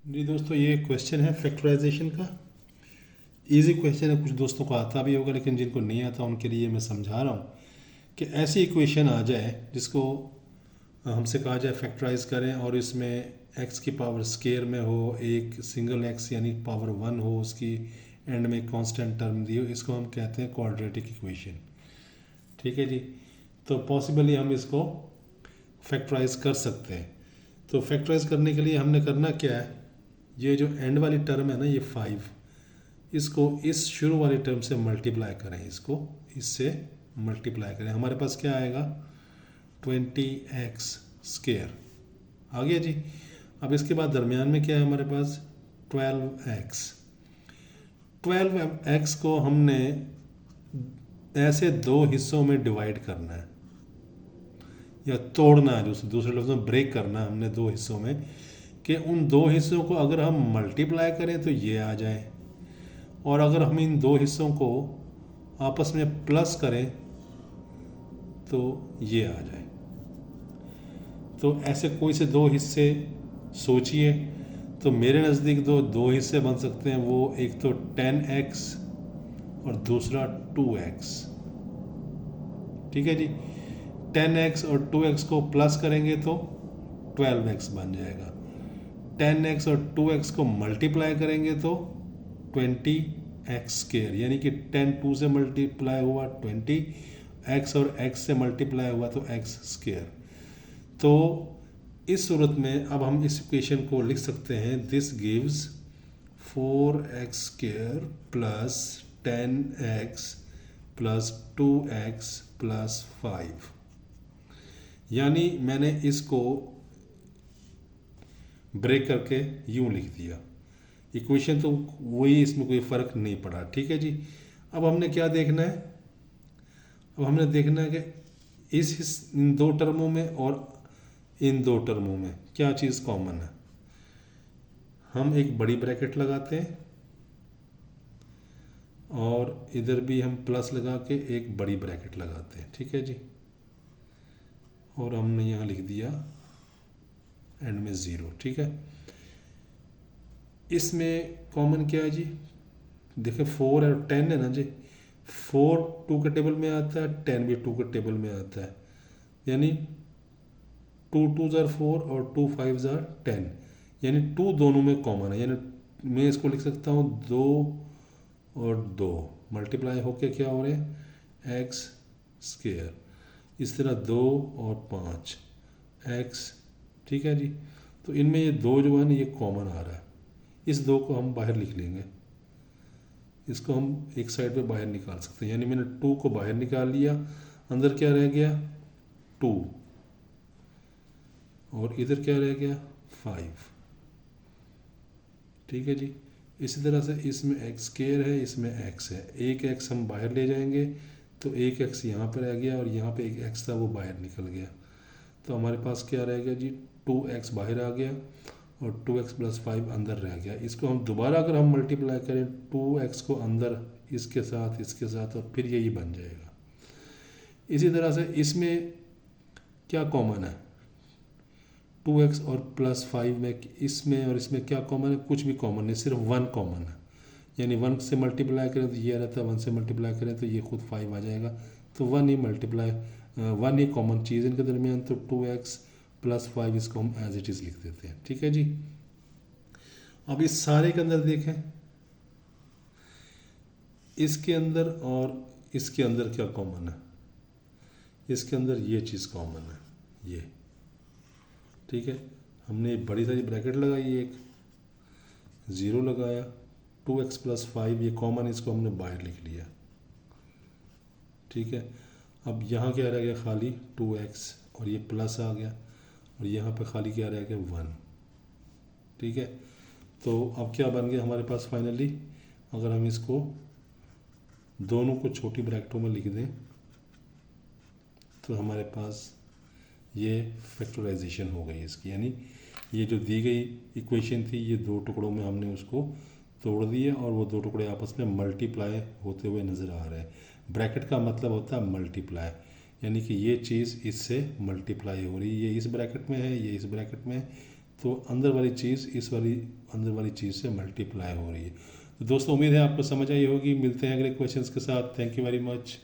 जी दोस्तों, ये क्वेश्चन है फैक्टराइजेशन का। इजी क्वेश्चन है, कुछ दोस्तों को आता भी होगा लेकिन जिनको नहीं आता उनके लिए मैं समझा रहा हूँ कि ऐसी इक्वेशन आ जाए जिसको हमसे कहा जाए फैक्टराइज करें और इसमें एक्स की पावर स्केयर में हो, एक सिंगल एक्स यानी पावर वन हो, उसकी एंड में कांस्टेंट टर्म दी हो। इसको हम कहते हैं क्वाड्रेटिक इक्वेशन। ठीक है जी। तो पॉसिबली हम इसको फैक्टराइज कर सकते हैं। तो फैक्टराइज करने के लिए हमने करना क्या है, ये जो एंड वाली टर्म है ना, ये 5, इसको इस शुरू वाली टर्म से मल्टीप्लाई करें, इसको इससे मल्टीप्लाई करें, हमारे पास क्या आएगा 20x स्केयर आ गया जी। अब इसके बाद दरमियान में क्या है हमारे पास 12x। 12x को हमने ऐसे दो हिस्सों में डिवाइड करना है या तोड़ना है, दूसरे लफ्ज़ों में ब्रेक करना है हमने दो हिस्सों में, कि उन दो हिस्सों को अगर हम मल्टीप्लाई करें तो ये आ जाए, और अगर हम इन दो हिस्सों को आपस में प्लस करें तो ये आ जाए। तो ऐसे कोई से दो हिस्से सोचिए। तो मेरे नज़दीक दो हिस्से बन सकते हैं, वो एक तो 10x और दूसरा 2x। ठीक है जी। 10x और 2x को प्लस करेंगे तो 12x बन जाएगा। 10x और 2x को मल्टीप्लाई करेंगे तो 20x स्केयर, यानी कि 10 2 से मल्टीप्लाई हुआ 20, x और x से मल्टीप्लाई हुआ तो x स्केयर। तो इस सूरत में अब हम इस इक्वेशन को लिख सकते हैं, this gives 4x square plus 10x plus 2x plus 5। यानी मैंने इसको ब्रेक करके यूं लिख दिया। इक्वेशन तो वही, इसमें कोई फ़र्क नहीं पड़ा। ठीक है जी। अब हमने क्या देखना है, अब हमने देखना है कि इन दो टर्मों में और इन दो टर्मों में क्या चीज़ कॉमन है। हम एक बड़ी ब्रैकेट लगाते हैं और इधर भी हम प्लस लगा के एक बड़ी ब्रैकेट लगाते हैं। ठीक है जी। और हमने यहाँ लिख दिया एंड में 0। ठीक है। इसमें कॉमन क्या है जी, देखिए 4 और 10 है ना जी। 4 2 के टेबल में आता है, 10 भी 2 के टेबल में आता है, यानी 2 2 ज़ार 4 और 2 5 ज़ार 10, यानी 2 दोनों में कॉमन है। यानी मैं इसको लिख सकता हूँ 2 और 2 मल्टीप्लाई होके क्या हो रहे हैं x स्केयर। इस तरह 2 और 5 x। ठीक है जी। तो इनमें ये दो जो है ना, ये कॉमन आ रहा है। इस दो को हम बाहर लिख लेंगे, इसको हम एक साइड पे बाहर निकाल सकते हैं। यानी मैंने 2 को बाहर निकाल लिया, अंदर क्या रह गया 2, और इधर क्या रह गया 5। ठीक है जी। इसी तरह से इसमें x स्केयर है, इसमें x है, एक x हम बाहर ले जाएंगे तो एक x यहाँ पर रह गया और यहाँ पे एक x था वो बाहर निकल गया। तो हमारे पास क्या रह गया जी 2x बाहर आ गया और 2x प्लस 5 अंदर रह गया। इसको हम दोबारा अगर हम मल्टीप्लाई करें 2x को अंदर इसके साथ और फिर यही बन जाएगा। इसी तरह से इसमें क्या कॉमन है 2x और प्लस 5 में, इसमें और इसमें क्या कॉमन है, कुछ भी कॉमन नहीं, सिर्फ 1 कॉमन है। यानी 1 से मल्टीप्लाई करें तो ये रहता है, 1 से मल्टीप्लाई करें तो ये खुद 5 आ जाएगा। तो 1 ही कॉमन चीज़ इनके दरमियान, तो 2x प्लस 5 इसको हम एज इट इज़ लिख देते हैं। ठीक है जी। अब इस सारे के अंदर देखें, इसके अंदर और इसके अंदर क्या कॉमन है, इसके अंदर ये चीज़ कॉमन है, ये। ठीक है। हमने बड़ी सारी ब्रैकेट लगाई, एक 0 लगाया, 2x प्लस 5 ये कॉमन, इसको हमने बाहर लिख लिया। ठीक है। अब यहाँ क्या रह गया खाली 2x और ये प्लस आ गया, और यहाँ पे खाली क्या रह गया 1। ठीक है। तो अब क्या बन गया हमारे पास फाइनली, अगर हम इसको दोनों को छोटी ब्रैकेटों में लिख दें तो हमारे पास ये फैक्टराइजेशन हो गई इसकी। यानी ये जो दी गई इक्वेशन थी, ये दो टुकड़ों में हमने उसको तोड़ दिया और वो दो टुकड़े आपस में मल्टीप्लाई होते हुए नज़र आ रहे हैं। ब्रैकेट का मतलब होता है मल्टीप्लाई, यानी कि ये चीज़ इससे मल्टीप्लाई हो रही है, ये इस ब्रैकेट में है, ये इस ब्रैकेट में है, तो अंदर वाली चीज़ इस वाली अंदर वाली चीज़ से मल्टीप्लाई हो रही है। तो दोस्तों उम्मीद है आपको समझ आई होगी। मिलते हैं अगले क्वेश्चंस के साथ। Thank you very much.